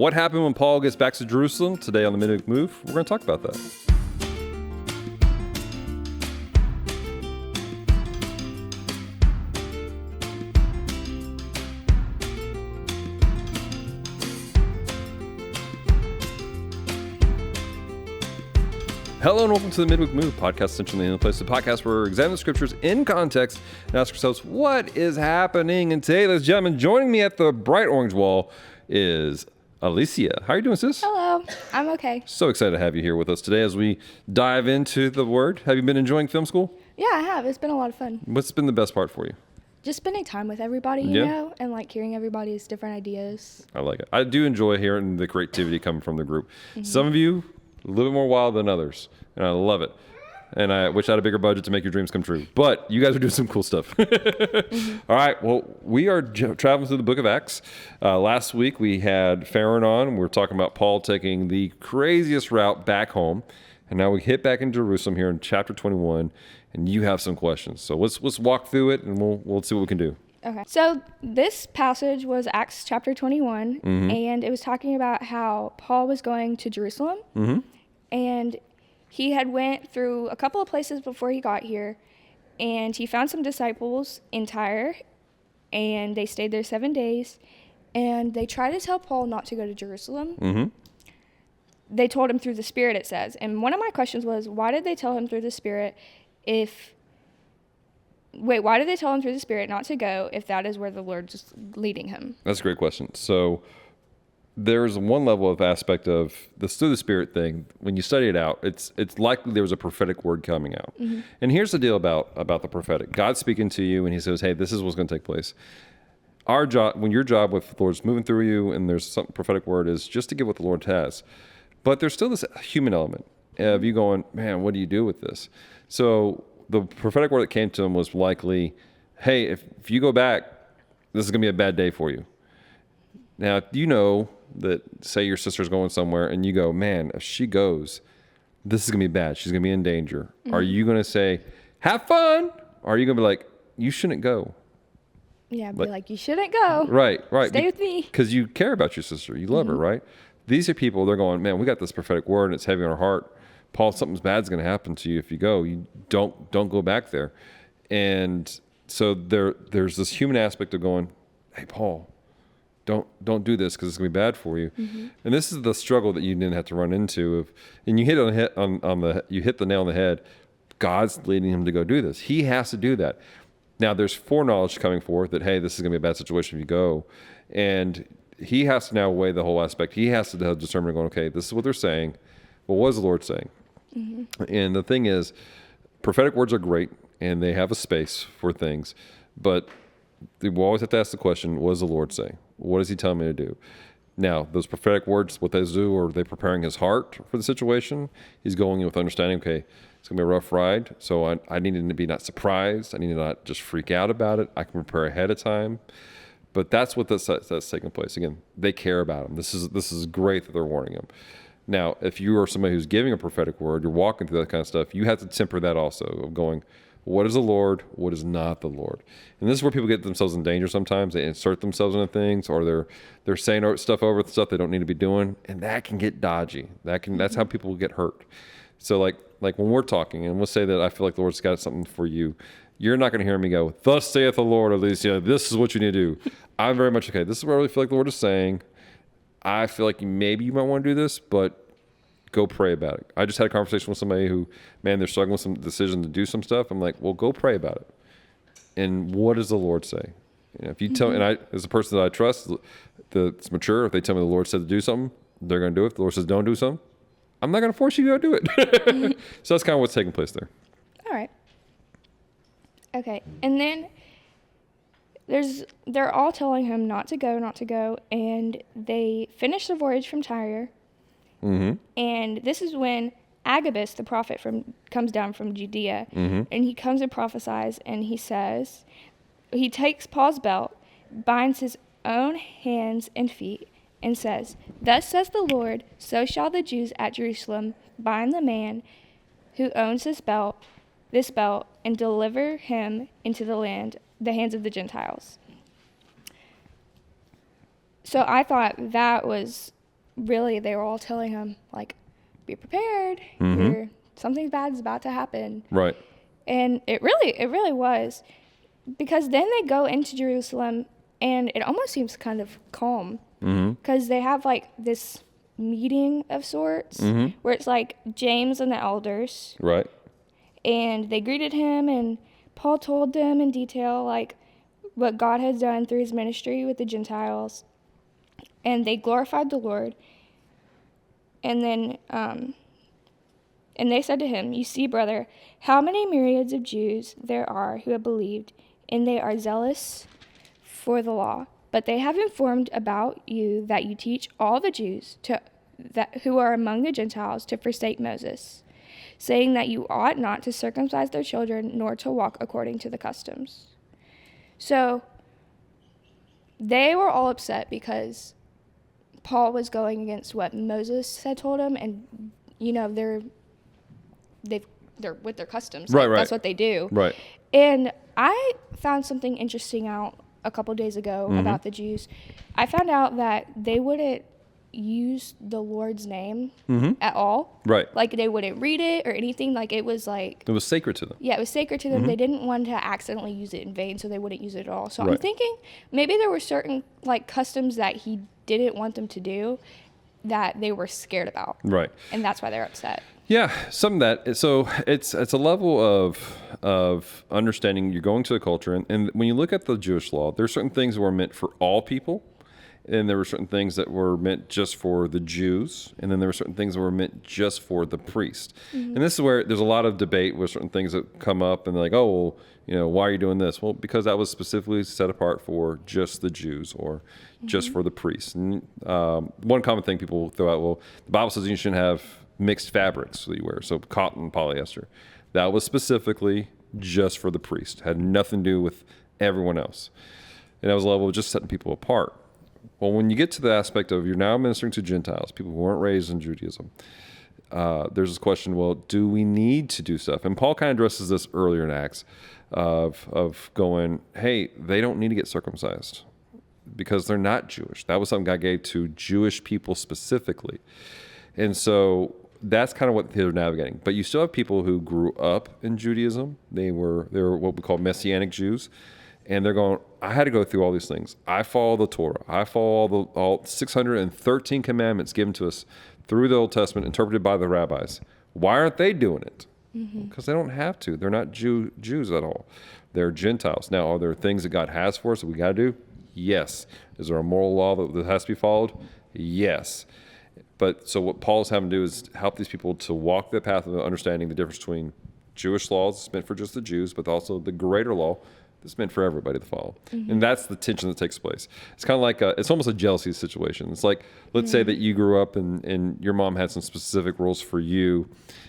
What happened when Paul gets back to Jerusalem? Today on the Midweek Move, we're going to talk about that. Hello and welcome to the Midweek Move, podcast essentially in the place, the podcast where we examine the scriptures in context and ask ourselves, what is happening? And today, ladies and gentlemen, joining me at the bright orange wall is Aleesia. How are you doing, sis? Hello, I'm okay. So excited to have you here with us today as we dive into the Word. Have you been enjoying film school? Yeah, I have. It's been a lot of fun. What's been the best part for you? Just spending time with everybody, you know, and like hearing everybody's different ideas. I like it. I do enjoy hearing the creativity coming from the group. Mm-hmm. Some of you, a little bit more wild than others, and I love it. And I wish I had a bigger budget to make your dreams come true. But you guys are doing some cool stuff. Mm-hmm. All right. Well, we are traveling through the book of Acts. Last week, we had Farron on. And we were talking about Paul taking the craziest route back home. And now we hit back in Jerusalem here in chapter 21. And you have some questions. So let's walk through it, and we'll see what we can do. Okay. So this passage was Acts chapter 21. Mm-hmm. And it was talking about how Paul was going to Jerusalem. Mm-hmm. And he had went through a couple of places before he got here, and he found some disciples in Tyre, and they stayed there 7 days, and they tried to tell Paul not to go to Jerusalem. Mm-hmm. They told him through the Spirit, it says. And one of my questions was, why did they tell him through the Spirit why did they tell him through the Spirit not to go if that is where the Lord's just leading him? That's a great question. So there's one level of aspect of this through the Spirit thing. When you study it out, it's likely there was a prophetic word coming out. Mm-hmm. And here's the deal about the prophetic. God's speaking to you, and he says, hey, this is what's going to take place. Our job, when your job with the Lord's moving through you, and there's some prophetic word, is just to give what the Lord has. But there's still this human element of you going, man, what do you do with this? So the prophetic word that came to him was likely, hey, if you go back, this is going to be a bad day for you. Now, if you know that, say your sister's going somewhere and you go, man, if she goes, this is going to be bad. She's going to be in danger. Mm-hmm. Are you going to say, have fun? Or are you going to be like, you shouldn't go? Yeah, be like, you shouldn't go. Right. Stay with me. Because you care about your sister. You love her, right? These are people, they're going, man, we got this prophetic word and it's heavy on our heart. Paul, something bad's going to happen to you if you go. You don't go back there. And so there's this human aspect of going, hey, Paul, don't do this because it's going to be bad for you. Mm-hmm. And this is the struggle that you didn't have to run into. And you hit you hit the nail on the head. God's leading him to go do this. He has to do that. Now there's foreknowledge coming forth that, hey, this is going to be a bad situation if you go. And he has to now weigh the whole aspect. He has to determine going, okay, this is what they're saying. Well, what is the Lord saying? Mm-hmm. And the thing is, prophetic words are great and they have a space for things, but we always have to ask the question, what does the Lord say? What does he tell me to do? Now, those prophetic words, what they do, are they preparing his heart for the situation? He's going in with understanding, okay, it's going to be a rough ride, so I need to be not surprised. I need to not just freak out about it. I can prepare ahead of time. But that's what that's taking place. Again, they care about him. This is great that they're warning him. Now, if you are somebody who's giving a prophetic word, you're walking through that kind of stuff, you have to temper that also, of going, what is the Lord? What is not the Lord? And this is where people get themselves in danger sometimes. They insert themselves into things, or they're saying stuff over stuff they don't need to be doing, and that can get dodgy. That's how people get hurt. So like when we're talking, and we'll say that I feel like the Lord's got something for you, you're not going to hear me go, thus saith the Lord, Aleesia, this is what you need to do. I'm very much, okay, this is what I really feel like the Lord is saying. I feel like maybe you might want to do this, but go pray about it. I just had a conversation with somebody who, man, they're struggling with some decision to do some stuff. I'm like, well, go pray about it. And what does the Lord say? You know, if you tell me, and I, as a person that I trust, that's mature, if they tell me the Lord said to do something, they're going to do it. If the Lord says don't do something, I'm not going to force you to go do it. So that's kind of what's taking place there. All right. Okay. And then they're all telling him not to go, and they finish the voyage from Tyre. Mm-hmm. And this is when Agabus, the prophet, comes down from Judea, mm-hmm. and he comes and prophesies, and he takes Paul's belt, binds his own hands and feet, and says, thus says the Lord, so shall the Jews at Jerusalem bind the man who owns this belt, and deliver him into the hands of the Gentiles. So I thought that was really they were all telling him, like, be prepared. Something bad is about to happen. Right. And it really was. Because then they go into Jerusalem, and it almost seems kind of calm. Because they have, like, this meeting of sorts, where it's, like, James and the elders. Right. And they greeted him, and Paul told them in detail, like, what God had done through his ministry with the Gentiles. And they glorified the Lord. And then, and they said to him, you see, brother, how many myriads of Jews there are who have believed, and they are zealous for the law. But they have informed about you that you teach all the Jews who are among the Gentiles to forsake Moses, saying that you ought not to circumcise their children, nor to walk according to the customs. So they were all upset because Paul was going against what Moses had told him, and they're with their customs. Right. That's what they do. Right. And I found something interesting out a couple days ago about the Jews. I found out that they wouldn't use the Lord's name at all. Right. Like, they wouldn't read it or anything. Like, it was like... It was sacred to them. Yeah, it was sacred to them. They didn't want to accidentally use it in vain, so they wouldn't use it at all. So I'm thinking maybe there were certain, like, customs that he didn't want them to do that they were scared about. Right. And that's why they're upset. Yeah, some of that. So it's a level of understanding. You're going to the culture, and when you look at the Jewish law, there are certain things that were meant for all people, and there were certain things that were meant just for the Jews, and then there were certain things that were meant just for the priest. And this is where there's a lot of debate with certain things that come up, and they're like, oh, well, why are you doing this? Well, because that was specifically set apart for just the Jews or just for the priests. And one common thing people throw out, well, the Bible says you shouldn't have mixed fabrics that you wear, so cotton, polyester. That was specifically just for the priest. Had nothing to do with everyone else. And that was a level of just setting people apart. Well, when you get to the aspect of you're now ministering to Gentiles, people who weren't raised in Judaism, there's this question, well, do we need to do stuff? And Paul kind of addresses this earlier in Acts of going, hey, they don't need to get circumcised because they're not Jewish. That was something God gave to Jewish people specifically. And so that's kind of what they're navigating. But you still have people who grew up in Judaism. They were what we call Messianic Jews. And they're going, I had to go through all these things. I follow the Torah. I follow all 613 commandments given to us through the Old Testament, interpreted by the rabbis. Why aren't they doing it? Because they don't have to. They're not Jews at all. They're Gentiles. Now, are there things that God has for us that we got to do? Yes. Is there a moral law that has to be followed? Yes. But so what Paul's having to do is help these people to walk the path of understanding the difference between Jewish laws that's meant for just the Jews, but also the greater law that's meant for everybody to follow. And that's the tension that takes place. It's kind of like it's almost a jealousy situation. It's like, let's say that you grew up and your mom had some specific rules for you,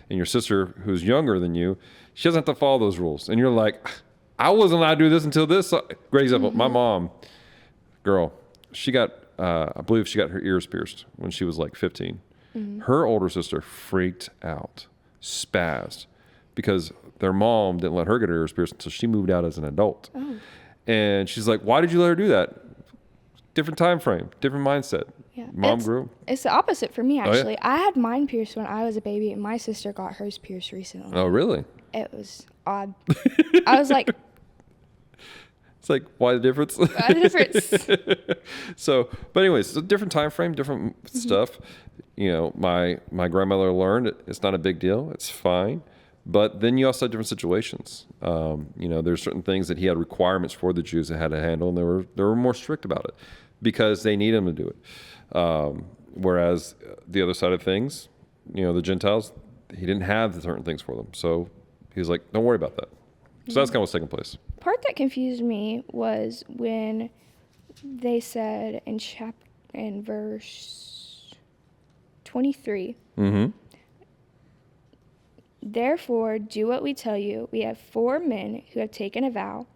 and your sister, who's younger than you, she doesn't have to follow those rules. And you're like, I wasn't allowed to do this until this. Great example. My mom, girl, she got, I believe she got her ears pierced when she was like 15. Her older sister freaked out, spazzed, because their mom didn't let her get her ears pierced until she moved out as an adult. And she's like, why did you let her do that? Different time frame, different mindset. Yeah. Mom grew. It's the opposite for me, actually. Oh, yeah? I had mine pierced when I was a baby, and my sister got hers pierced recently. Oh, really? It was odd. I was like... It's like, why the difference? Why the difference? So, but anyways, it's a different time frame, different stuff. My grandmother learned it's not a big deal. It's fine. But then you also have different situations. There's certain things that he had requirements for the Jews that had to handle, and they were more strict about it because they need him to do it. Whereas the other side of things, the Gentiles, he didn't have certain things for them. So he was like, don't worry about that. So that's kind of what's taking place. Part that confused me was when they said in verse 23, therefore, do what we tell you. We have 4 men who have taken a vow.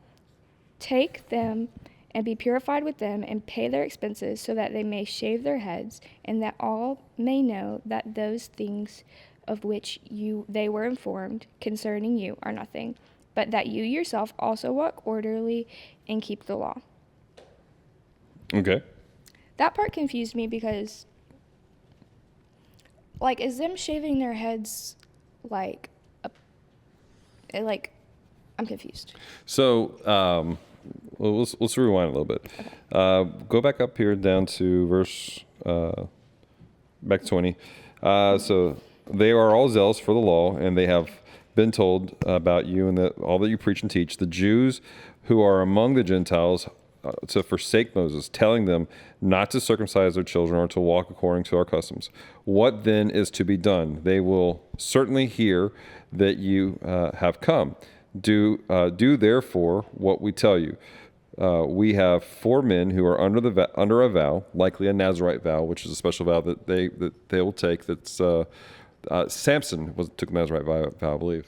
Take them and be purified with them and pay their expenses so that they may shave their heads and that all may know that those things of which they were informed concerning you are nothing, but that you yourself also walk orderly and keep the law. Okay. That part confused me because like, is them shaving their heads like, I'm confused. So, well, let's rewind a little bit. Okay. Go back up here down to verse, back to 20. So they are all zealous for the law, and they have been told about you and all that you preach and teach. The Jews who are among the Gentiles to forsake Moses, telling them not to circumcise their children or to walk according to our customs. What then is to be done? They will certainly hear that you have come. Do therefore what we tell you. We have 4 men who are under a vow, likely a Nazarite vow, which is a special vow that they will take. That's Samson took the Nazarite vow, I believe.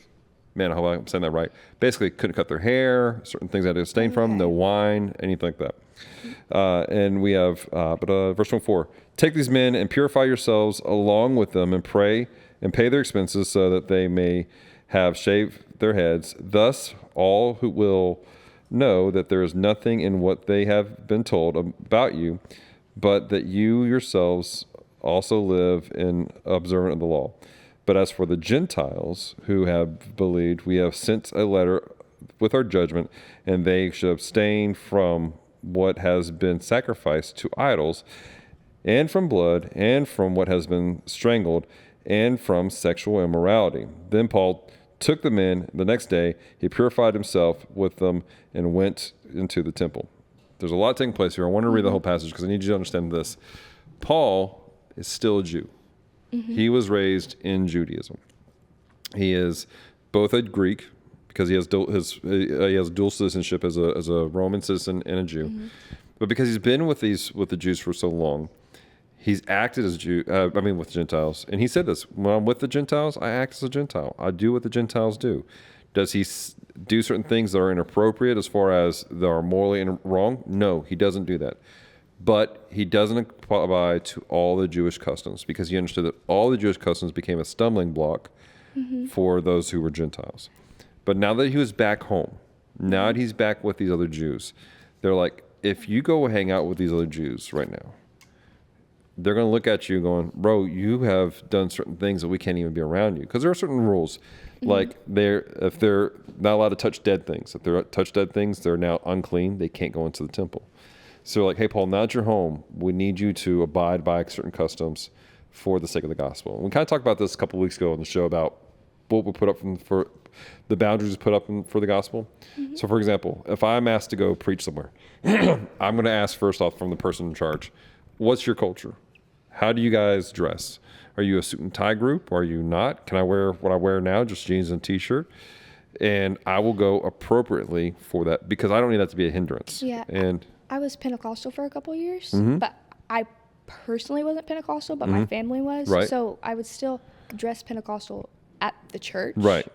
Man, I hope I'm saying that right. Basically, couldn't cut their hair, certain things they had to abstain from, no wine, anything like that. And we have, verse 24, take these men and purify yourselves along with them and pray and pay their expenses so that they may have shaved their heads. Thus, all who will know that there is nothing in what they have been told about you, but that you yourselves also live in observance of the law. But as for the Gentiles who have believed, we have sent a letter with our judgment, and they should abstain from what has been sacrificed to idols, and from blood, and from what has been strangled, and from sexual immorality. Then Paul took them in the next day. He purified himself with them and went into the temple. There's a lot taking place here. I want to read the whole passage because I need you to understand this. Paul is still a Jew. He was raised in Judaism. He is both a Greek because he has dual citizenship as a Roman citizen and a Jew, but because he's been with the Jews for so long, he's acted as with Gentiles. And he said this: when I'm with the Gentiles, I act as a Gentile. I do what the Gentiles do. Does he do certain things that are inappropriate as far as that are morally wrong? No, he doesn't do that. But he doesn't apply to all the Jewish customs because he understood that all the Jewish customs became a stumbling block for those who were Gentiles. But now that he was back home, now that he's back with these other Jews, they're like, if you go hang out with these other Jews right now, they're going to look at you going, bro, you have done certain things that we can't even be around you. Because there are certain rules. Like if they're not allowed to touch dead things, if they touch dead things, they're now unclean. They can't go into the temple. So like, hey, Paul, now that you're home, we need you to abide by certain customs for the sake of the gospel. And we kind of talked about this a couple of weeks ago on the show about what we put up for the boundaries put up for the gospel. So, for example, if I'm asked to go preach somewhere, I'm going to ask first off from the person in charge, what's your culture? How do you guys dress? Are you a suit and tie group? Or are you not? Can I wear what I wear now, just jeans and a t-shirt? And I will go appropriately for that because I don't need that to be a hindrance. Yeah. And I was Pentecostal for a couple of years, but I personally wasn't Pentecostal, but my family was. Right. So I would still dress Pentecostal at the church. Right.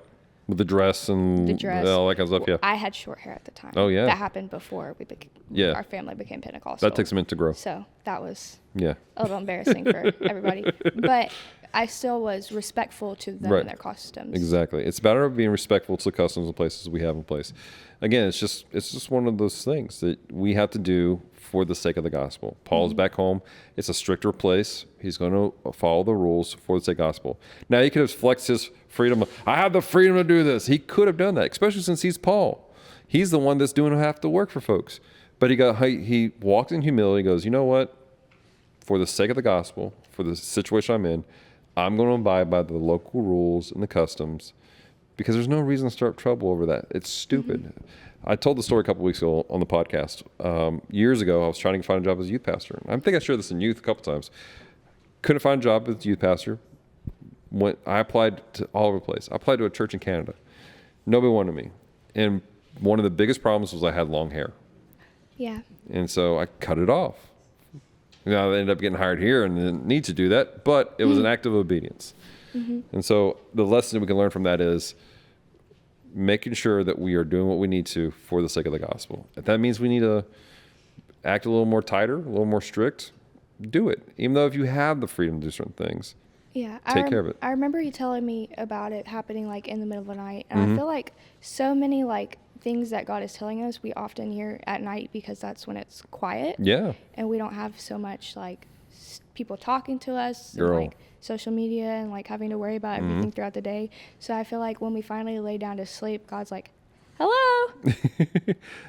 With the dress and all that kind of stuff, yeah. I had short hair at the time. Oh, yeah. That happened before our family became Pentecostal. That takes a minute to grow. So that was a little embarrassing for everybody. But I still was respectful to them and their customs. Exactly. It's a matter of being respectful to the customs and places we have in place. Again, it's just one of those things that we have to do for the sake of the gospel. Paul's back home. It's a stricter place. He's going to follow the rules for the sake of the gospel. Now, he could have flexed his freedom. I have the freedom to do this. He could have done that, especially since he's Paul. He's the one that's doing half the work for folks. But he walked in humility. He goes, you know what? For the sake of the gospel, for the situation I'm in, I'm going to abide by the local rules and the customs because there's no reason to start trouble over that. It's stupid. I told the story a couple of weeks ago on the podcast. Years ago, I was trying to find a job as a youth pastor. I think I shared this in youth a couple times. Couldn't find a job as a youth pastor. I applied to all over the place. I applied to a church in Canada. Nobody wanted me. And one of the biggest problems was I had long hair. Yeah. And so I cut it off. Now I ended up getting hired here and didn't need to do that, but it was an act of obedience. And so the lesson we can learn from that is making sure that we are doing what we need to for the sake of the gospel. If that means we need to act a little more tighter, a little more strict, do it. Even though if you have the freedom to do certain things, take care of it. I remember you telling me about it happening like in the middle of the night. And I feel like so many like things that God is telling us, we often hear at night because that's when it's quiet. Yeah. And we don't have so much like people talking to us, Girl. and like social media, and like having to worry about everything throughout the day. So I feel like when we finally lay down to sleep, God's like, hello,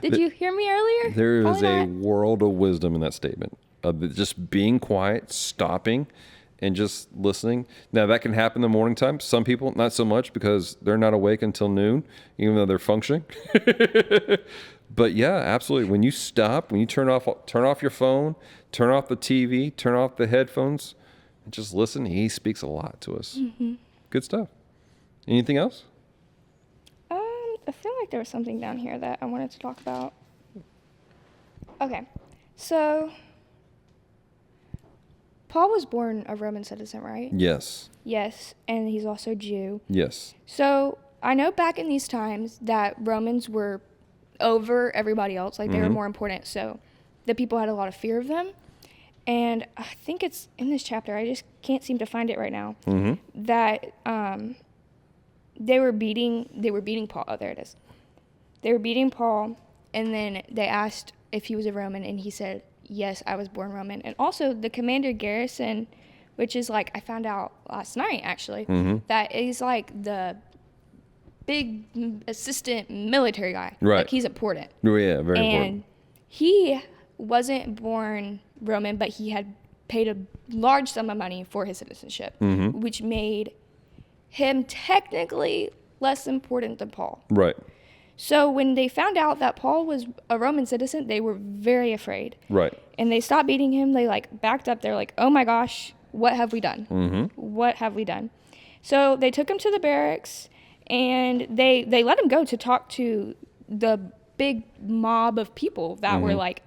did you hear me earlier? There is Probably a not. world of wisdom in that statement of just being quiet, stopping, and just listening. Now, that can happen in the morning time. Some people, not so much, because they're not awake until noon, even though they're functioning. But yeah, absolutely. When you stop, when you turn off your phone, turn off the TV, turn off the headphones, and just listen, he speaks a lot to us. Good stuff. Anything else? I feel like there was something down here that I wanted to talk about. Okay, so Paul was born a Roman citizen, right? Yes. Yes, and he's also Jew. Yes. So I know back in these times that Romans were over everybody else, like they were more important. So the people had a lot of fear of them. And I think it's in this chapter, I just can't seem to find it right now, that they were beating Paul. Oh, there it is. They were beating Paul, and then they asked if he was a Roman, and he said, yes, I was born Roman. And also the commander garrison, which is like, I found out last night actually, that is like the big assistant military guy. Right. Like he's important. Oh, yeah, very And important. he wasn't born Roman, but he had paid a large sum of money for his citizenship, which made him technically less important than Paul. Right. So when they found out that Paul was a Roman citizen, they were very afraid. Right. And they stopped beating him. They like backed up. They're like, oh my gosh, what have we done? What have we done? So they took him to the barracks, and they let him go to talk to the big mob of people that were like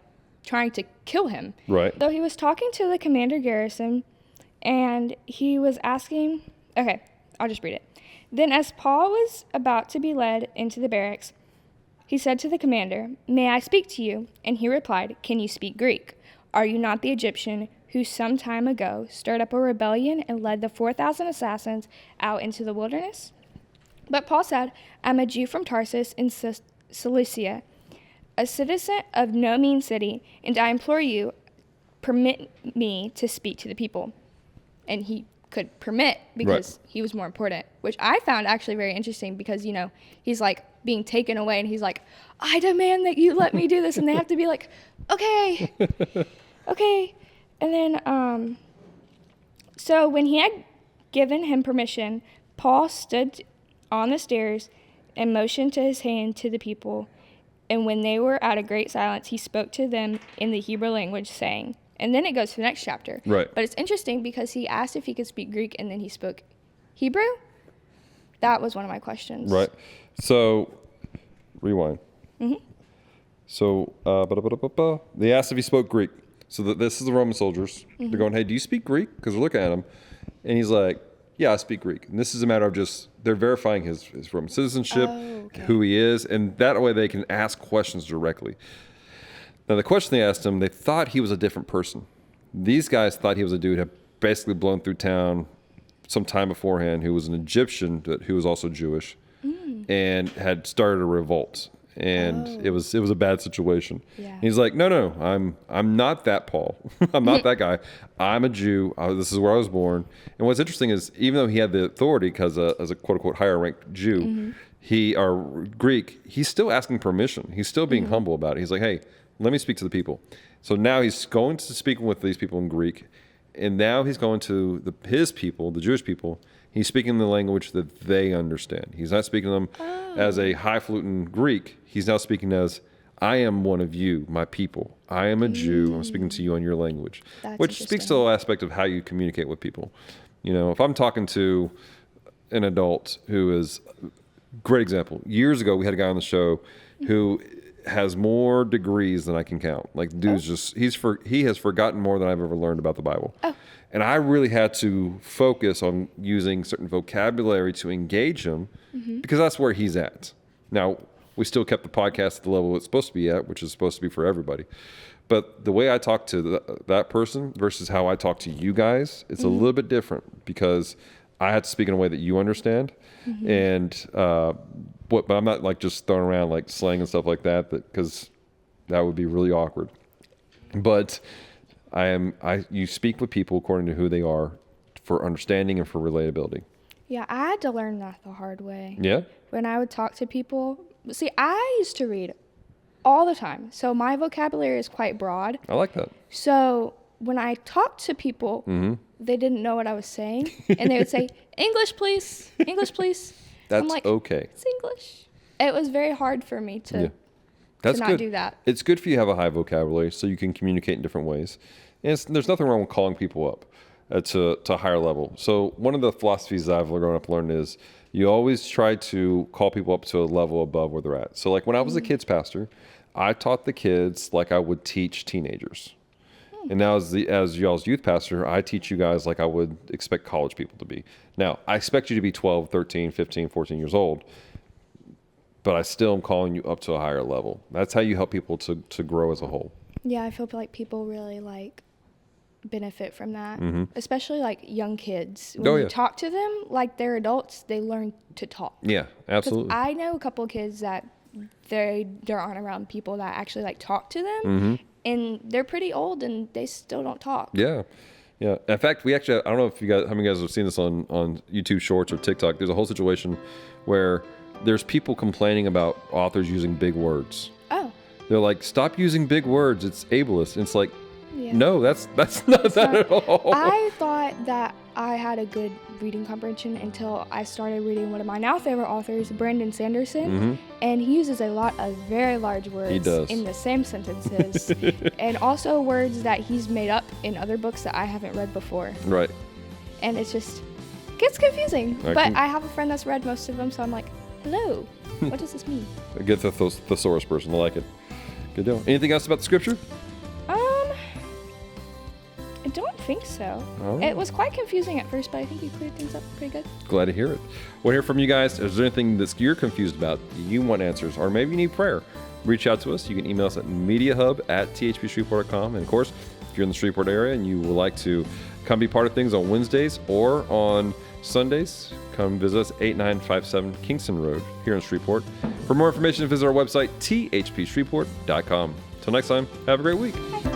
trying to kill him. Right. So he was talking to the commander garrison, and he was asking, okay, I'll just read it. Then as Paul was about to be led into the barracks, he said to the commander, may I speak to you? And he replied, can you speak Greek? Are you not the Egyptian who some time ago stirred up a rebellion and led the 4,000 assassins out into the wilderness? But Paul said, I'm a Jew from Tarsus in Cilicia, a citizen of no mean city, and I implore you, permit me to speak to the people. And he could permit because he was more important, which I found actually very interesting because, you know, he's like being taken away and he's like, I demand that you let me do this. And they have to be like, okay, okay. And then, so when he had given him permission, Paul stood on the stairs and motioned to his hand to the people. And when they were at a great silence, he spoke to them in the Hebrew language, saying, and then it goes to the next chapter. Right. But it's interesting because he asked if he could speak Greek, and then he spoke Hebrew. That was one of my questions. Right. So, rewind. So, they asked if he spoke Greek. So this is the Roman soldiers. They're going, hey, do you speak Greek? Because they're looking at him. And he's like, yeah, I speak Greek. And this is a matter of just, they're verifying his Roman citizenship, who he is. And that way they can ask questions directly. Now, the question they asked him, they thought he was a different person. These guys thought he was a dude who had basically blown through town some time beforehand, who was an Egyptian, who was also Jewish, and had started a revolt. And it was a bad situation. Yeah. He's like, no, I'm not that Paul. I'm not that guy. I'm a Jew. This is where I was born. And what's interesting is, even though he had the authority because as a quote unquote higher ranked Jew, Greek, he's still asking permission. He's still being humble about it. He's like, hey, let me speak to the people. So now he's going to speak with these people in Greek, and now he's going to his people, the Jewish people. He's speaking the language that they understand. He's not speaking to them as a highfalutin Greek. He's now speaking as, I am one of you, my people. I am a Jew. I'm speaking to you in your language, which speaks to the aspect of how you communicate with people. You know, if I'm talking to an adult who is, great example. Years ago, we had a guy on the show who has more degrees than I can count. Like, the dude's he has forgotten more than I've ever learned about the Bible. And I really had to focus on using certain vocabulary to engage him because that's where he's at. Now, we still kept the podcast at the level it's supposed to be at, which is supposed to be for everybody. But the way I talk to that person versus how I talk to you guys, it's a little bit different because I had to speak in a way that you understand. And, but I'm not like just throwing around like slang and stuff like that because that would be really awkward. But You speak with people according to who they are for understanding and for relatability. Yeah, I had to learn that the hard way. Yeah? When I would talk to people, see, I used to read all the time, so my vocabulary is quite broad. I like that. So when I talked to people, they didn't know what I was saying, and they would say, English, please, English, please. That's I'm like, okay. It's English. It was very hard for me to That's not good. do that. It's good for you to have a high vocabulary so you can communicate in different ways. And there's nothing wrong with calling people up to a higher level. So one of the philosophies that I've grown up learned is you always try to call people up to a level above where they're at. So like when I was a kids pastor, I taught the kids like I would teach teenagers. And now as y'all's youth pastor, I teach you guys like I would expect college people to be. Now, I expect you to be 12, 13, 15, 14 years old, but I still am calling you up to a higher level. That's how you help people to grow as a whole. Yeah, I feel like people really like benefit from that, especially like young kids. When you talk to them like they're adults, they learn to talk. Yeah, absolutely. I know a couple of kids that they aren't around people that actually like talk to them, and they're pretty old and they still don't talk. Yeah. Yeah. In fact, we actually, I don't know if you guys, how many guys have seen this on YouTube Shorts or TikTok. There's a whole situation where there's people complaining about authors using big words. Oh. They're like, stop using big words. It's ableist. And it's like, yeah. No, that's not that at all. I thought that I had a good reading comprehension until I started reading one of my now favorite authors, Brandon Sanderson, and he uses a lot of very large words in the same sentences, and also words that he's made up in other books that I haven't read before. Right. And it's just gets confusing. I have a friend that's read most of them, so I'm like, hello, what does this mean? A good thesaurus person. I like it. Good deal. Anything else about the scripture? I don't think so. Oh. It was quite confusing at first, but I think you cleared things up pretty good. Glad to hear it. We'll hear from you guys. Is there anything that you're confused about, you want answers, or maybe you need prayer? Reach out to us. You can email us at mediahub@thpshreveport.com. And of course, if you're in the Shreveport area and you would like to come be part of things on Wednesdays or on Sundays, come visit us 8957 Kingston Road here in Shreveport. For more information, visit our website, thpshreveport.com. Till next time, have a great week. Bye.